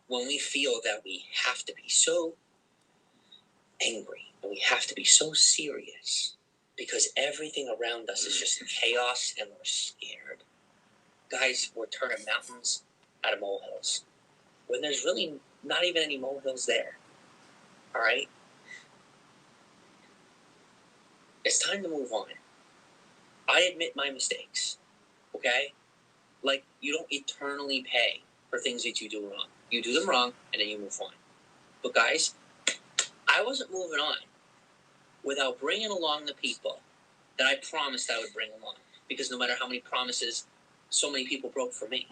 When we feel that we have to be so angry and we have to be so serious because everything around us is just chaos and we're scared. Guys, we're turning mountains out of molehills when there's really not even any molehills there. All right? It's time to move on. I admit my mistakes, okay? Like, you don't eternally pay for things that you do wrong. You do them wrong, and then you move on. But guys, I wasn't moving on without bringing along the people that I promised I would bring along. Because no matter how many promises so many people broke for me.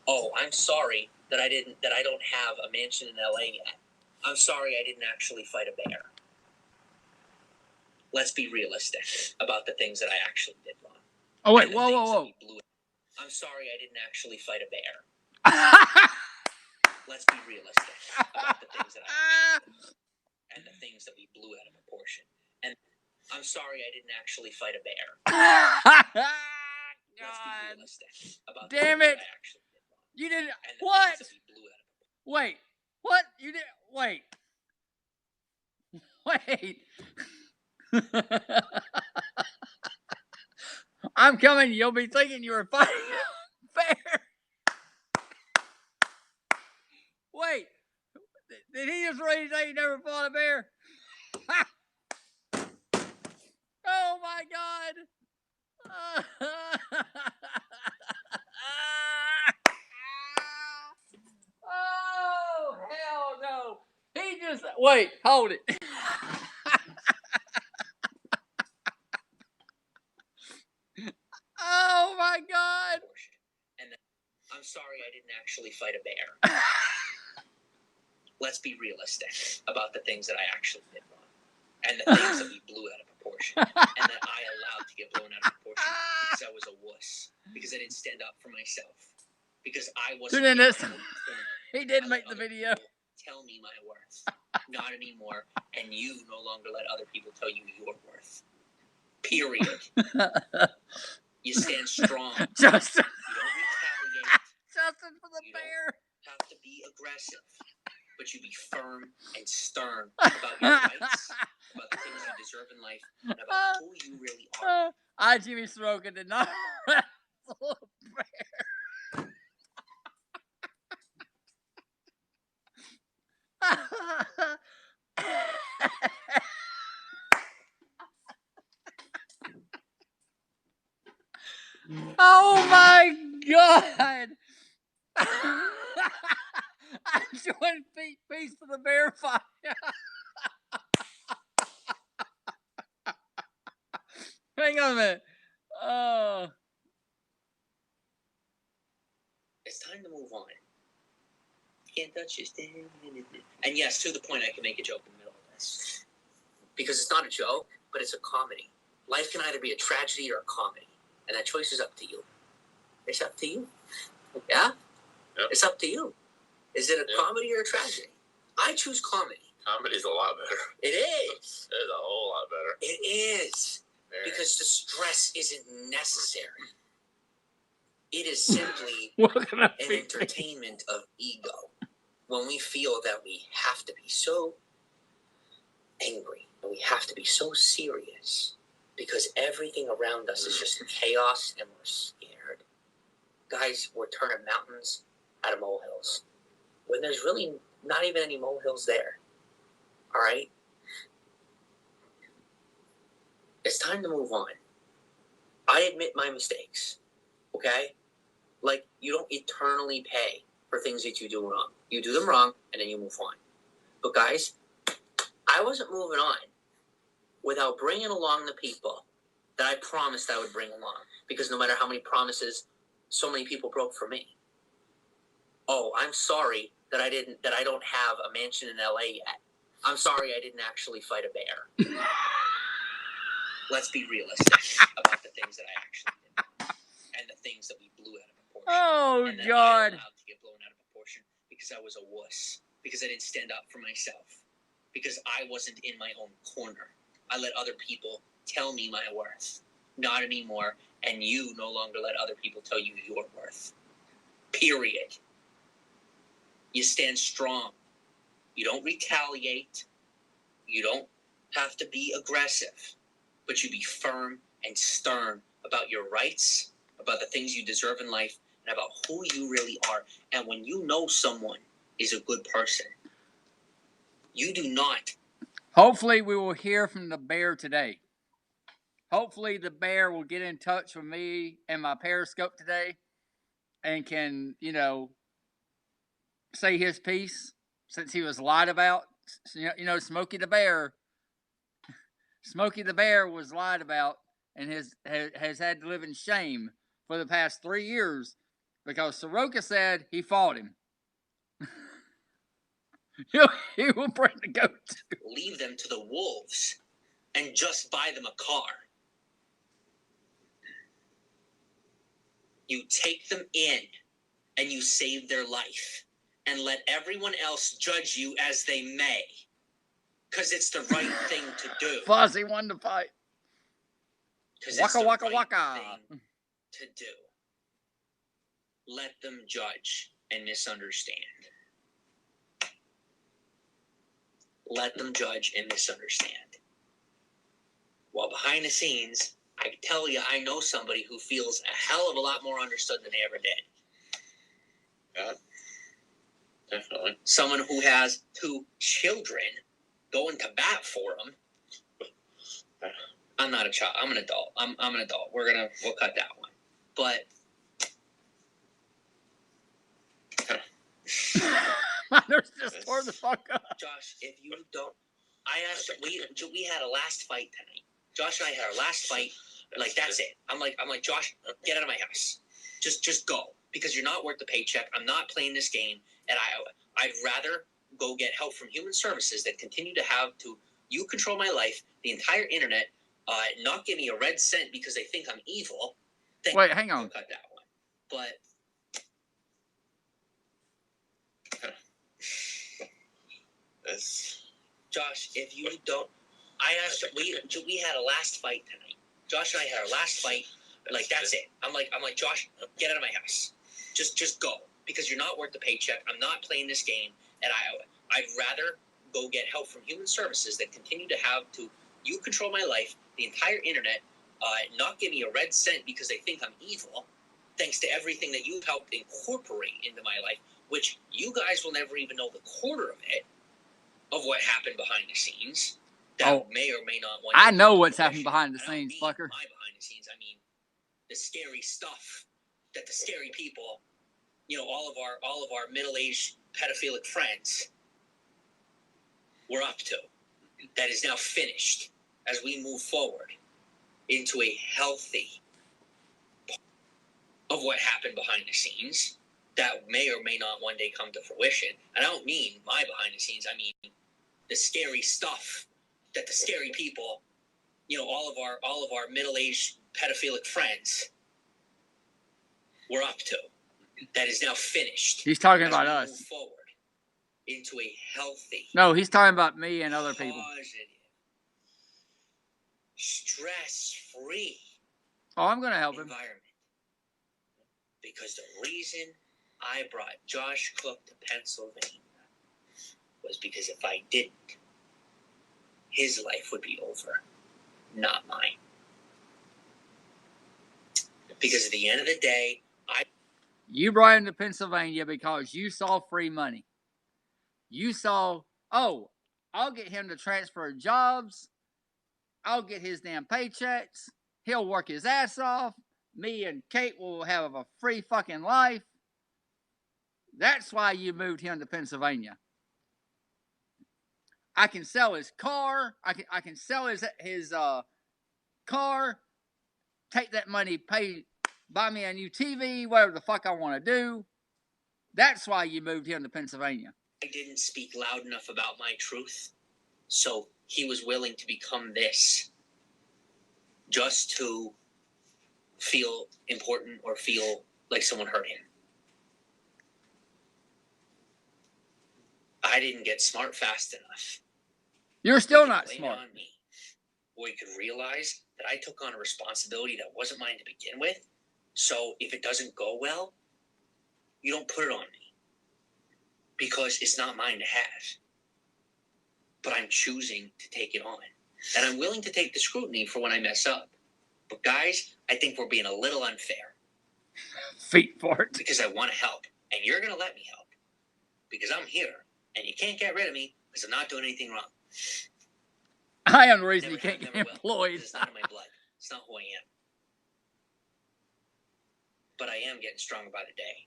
Oh, I'm sorry that I don't have a mansion in LA yet. I'm sorry I didn't actually fight a bear. Let's be realistic about the things that I actually did wrong. Oh, wait, whoa. I'm sorry I didn't actually fight a bear. Let's be realistic about the things that I actually did and the things that we blew out of proportion. And I'm sorry I didn't actually fight a bear. Let's be realistic about the things that I actually did wrong. You didn't. And the What? things that we blew out of proportion. Wait. What? You did. Wait. I'm coming. You'll be thinking you were fighting a bear. Wait. Did he just really say he never fought a bear? Oh my God. Oh, hell no. He just. Wait, hold it. Oh my God. And I'm sorry I didn't actually fight a bear. Let's be realistic about the things that I actually did wrong. And the things that we blew out of proportion. And that I allowed to get blown out of proportion because I was a wuss. Because I didn't stand up for myself. Because I wasn't. He did make the video. Tell me my worth. Not anymore. And you no longer let other people tell you your worth. Period. You stand strong. Justin. You don't retaliate. Justin for the you aggressive, but you be firm and stern about your rights, about the things you deserve in life, and about who you really are. I, Jimmy Saroka, did not wrestle a bear. Oh my God! I joined Peace for the Bear Fight. Hang on a minute. It's time to move on. Can't touch this. And yes, to the point, I can make a joke in the middle of this. Because it's not a joke, but it's a comedy. Life can either be a tragedy or a comedy. And that choice is up to you. It's up to you. Yeah? Yep. It's up to you. Is it a comedy or a tragedy? I choose comedy. Comedy's a lot better. It is. It is a whole lot better. It is. Very. Because the stress isn't necessary. It is simply an entertainment of ego. When we feel that we have to be so angry and we have to be so serious because everything around us is just chaos and we're scared. Guys, we're turning mountains out of molehills when there's really not even any molehills there. All right? It's time to move on. I admit my mistakes. Okay? Like, you don't eternally pay for things that you do wrong. You do them wrong, and then you move on. But guys, I wasn't moving on without bringing along the people that I promised I would bring along. Because no matter how many promises so many people broke for me. Oh, I'm sorry that I don't have a mansion in LA yet. I'm sorry I didn't actually fight a bear. Let's be realistic about the things that I actually did. And the things that we blew out of proportion. Oh, and God. I allowed to get blown out of proportion because I was a wuss. Because I didn't stand up for myself. Because I wasn't in my own corner. I let other people tell me my worth. Not anymore. And you no longer let other people tell you your worth. Period. You stand strong. You don't retaliate. You don't have to be aggressive. But you be firm and stern about your rights, about the things you deserve in life, and about who you really are. And when you know someone is a good person, you do not. Hopefully we will hear from the bear today. Hopefully the bear will get in touch with me and my Periscope today and can, say his piece since he was lied about. Smokey the Bear. Smokey the Bear was lied about and has had to live in shame for the past 3 years because Saroka said he fought him. He will bring the goat. Leave them to the wolves and just buy them a car. You take them in and you save their life and let everyone else judge you as they may. Because it's the right thing to do. Fuzzy won the fight. Because it's the right thing to do. Let them judge and misunderstand. Let them judge and misunderstand. While behind the scenes, I can tell you, I know somebody who feels a hell of a lot more understood than they ever did. Yeah, definitely. Someone who has 2 children going to bat for them. I'm not a child. I'm an adult. I'm an adult. We'll cut that one. But Miners just tore the fuck up. Josh, if you don't, I asked. We had a last fight tonight. Josh and I had our last fight. Like, that's it. I'm like, Josh, get out of my house. Just go, because you're not worth the paycheck. I'm not playing this game, and I'd rather go get help from human services that continue to have to you control my life, the entire internet, not give me a red cent because they think I'm evil. Wait, hang on. We'll cut that one. But Josh, if you don't, I asked. We had a last fight tonight. Josh and I had our last fight. Like, that's it. I'm like, Josh, get out of my house. Just go, because you're not worth the paycheck. I'm not playing this game, and I'd rather go get help from human services that continue to have to you control my life, the entire internet, not give me a red cent because they think I'm evil, thanks to everything that you've helped incorporate into my life, which you guys will never even know the quarter of it, of what happened behind the scenes. That may or may not want. I know what's happened behind the scenes, fucker. My behind the scenes, I mean the scary stuff that the scary people, all of our middle-aged pedophilic friends were up to. That is now finished as we move forward into a healthy of what happened behind the scenes that may or may not one day come to fruition. And I don't mean my behind the scenes. I mean the scary stuff that the scary people, all of our middle-aged pedophilic friends were up to. That is now finished. He's talking about us. Move forward into a healthy. No, he's talking about me and other people. Positive, stress-free. Oh, I'm going to help him. Environment. Because the reason I brought Josh Cook to Pennsylvania was because if I didn't, his life would be over, not mine. Because at the end of the day, you brought him to Pennsylvania because you saw free money. You saw, oh, I'll get him to transfer jobs. I'll get his damn paychecks. He'll work his ass off. Me and Kate will have a free fucking life. That's why you moved him to Pennsylvania. I can sell his car. I can sell his car. Take that money, buy me a new TV, whatever the fuck I want to do. That's why you moved him to Pennsylvania. I didn't speak loud enough about my truth, so he was willing to become this just to feel important or feel like someone hurt him. I didn't get smart fast enough. You're still not smart. On me. We could realize that I took on a responsibility that wasn't mine to begin with. So if it doesn't go well, you don't put it on me. Because it's not mine to have. But I'm choosing to take it on. And I'm willing to take the scrutiny for when I mess up. But guys, I think we're being a little unfair. Feet for it. Because I want to help. And you're going to let me help. Because I'm here. And you can't get rid of me because I'm not doing anything wrong. I am the reason you can't get employed. It's not in my blood. It's not who I am. But I am getting stronger by the day.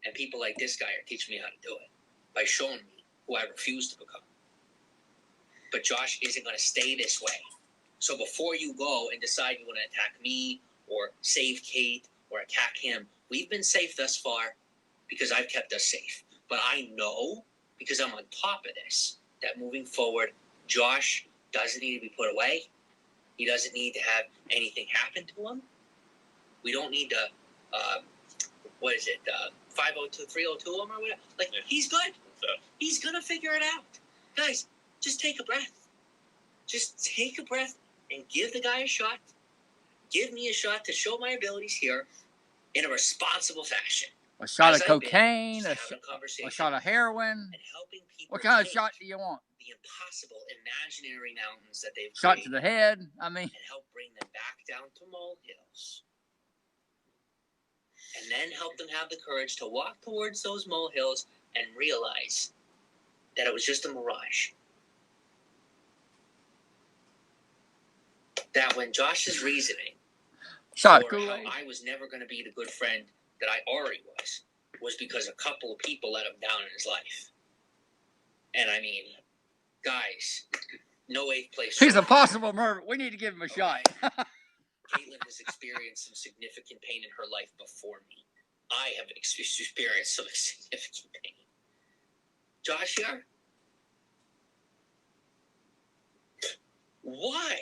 And people like this guy are teaching me how to do it. By showing me who I refuse to become. But Josh isn't going to stay this way. So before you go and decide you want to attack me or save Kate or attack him, we've been safe thus far because I've kept us safe. But I know, because I'm on top of this, that moving forward, Josh doesn't need to be put away. He doesn't need to have anything happen to him. We don't need to, 502, 302 him or whatever. Like, he's good. He's going to figure it out. Guys, just take a breath. Just take a breath and give the guy a shot. Give me a shot to show my abilities here in a responsible fashion. A shot of cocaine, a shot of heroin. And helping people. What kind of shot do you want? The impossible imaginary mountains that they've shot created, to the head, I mean. and help bring them back down to molehills. And then help them have the courage to walk towards those molehills and realize that it was just a mirage. That when Josh's reasoning for how I was never going to be the good friend that I already was because a couple of people let him down in his life. And I mean, guys, no eighth place. He's a possible murderer. We need to give him a shot. Caitlin has experienced some significant pain in her life before me. I have experienced some significant pain. Josh here? Why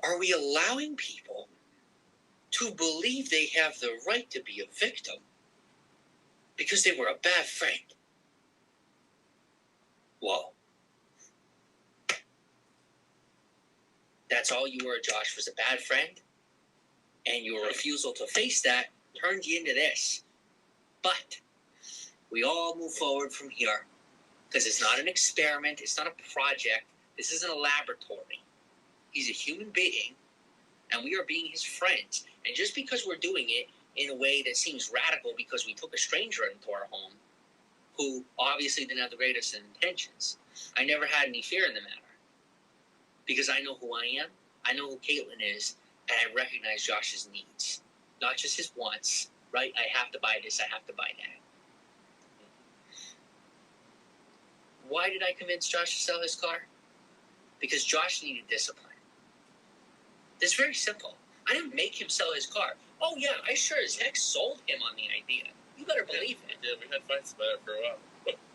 are we allowing people to believe they have the right to be a victim because they were a bad friend? Whoa. That's all you were, Josh, was a bad friend, and your refusal to face that turned you into this. But we all move forward from here because it's not an experiment. It's not a project. This isn't a laboratory. He's a human being, and we are being his friends. And just because we're doing it in a way that seems radical because we took a stranger into our home who obviously didn't have the greatest intentions, I never had any fear in the matter. Because I know who I am, I know who Caitlin is, and I recognize Josh's needs. Not just his wants, right? I have to buy this, I have to buy that. Why did I convince Josh to sell his car? Because Josh needed discipline. It's very simple. I didn't make him sell his car. Oh yeah, I sure as heck sold him on the idea. You better believe it. Yeah, we had fights about it for a while.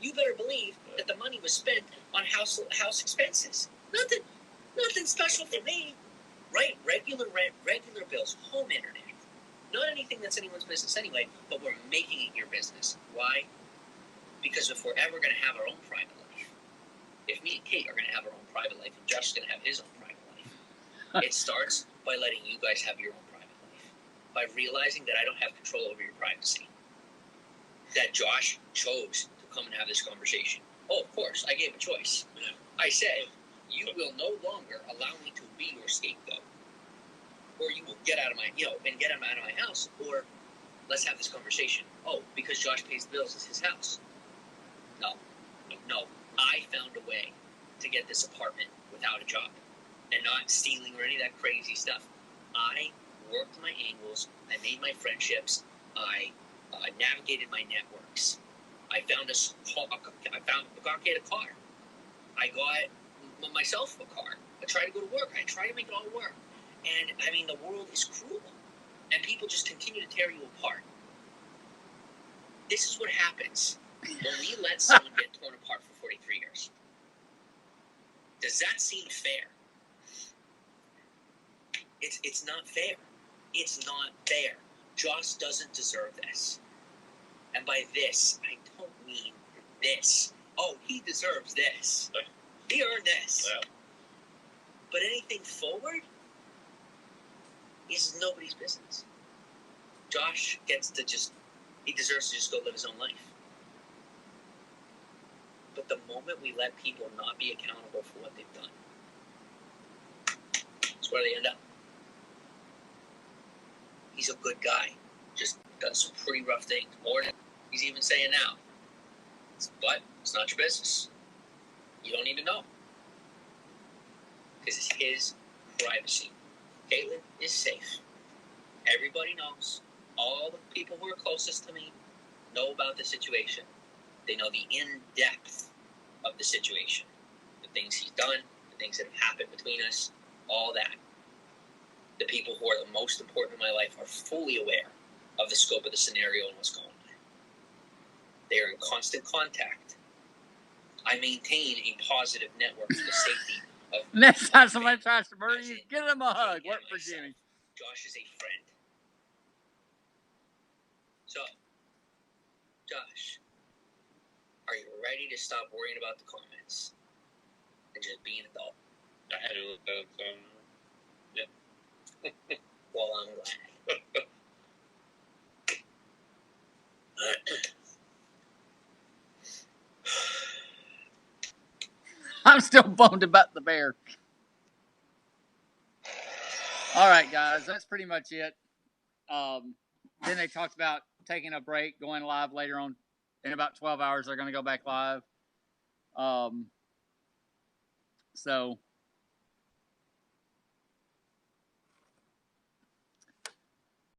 You better believe that the money was spent on house expenses. Nothing special for me. Right? Regular rent, regular bills, home internet. Not anything that's anyone's business anyway, but we're making it your business. Why? Because if we're ever going to have our own private life, if me and Kate are going to have our own private life and Josh is going to have his own private life, it starts by letting you guys have your own private life. By realizing that I don't have control over your privacy. That Josh chose to come and have this conversation. Oh, of course, I gave a choice. I said, you will no longer allow me to be your scapegoat. Or you will get out of my, and get him out of my house, or let's have this conversation. Oh, because Josh pays the bills, it's his house. No. I found a way to get this apartment without a job and not stealing or any of that crazy stuff. I worked my angles. I made my friendships. I navigated my networks. I found a car. I got myself a car. I tried to go to work. I tried to make it all work. And, I mean, the world is cruel. And people just continue to tear you apart. This is what happens when we let someone get torn apart for 43 years. Does that seem fair? It's not fair. It's not fair. Josh doesn't deserve this. And by this, I don't mean this. Oh, he deserves this. He earned this. Yeah. But anything forward is nobody's business. Josh he deserves to just go live his own life. But the moment we let people not be accountable for what they've done, that's where they end up. He's a good guy. Just done some pretty rough things. More than he's even saying now. But it's not your business. You don't need to know. Because it's his privacy. Caitlin is safe. Everybody knows. All the people who are closest to me know about the situation. They know the in-depth of the situation. The things he's done, the things that have happened between us, all that. The people who are the most important in my life are fully aware of the scope of the scenario and what's going on. They are in constant contact. I maintain a positive network for the safety of... Next time somebody tries to murder you, give them a hug. Work for Jimmy. Josh is a friend. So, Josh, are you ready to stop worrying about the comments and just be an adult? I do that. Yeah. Well, I'm glad. I'm still bummed about the bear. All right, guys, that's pretty much it. Then they talked about taking a break, going live later on. In about 12 hours, they're going to go back live. So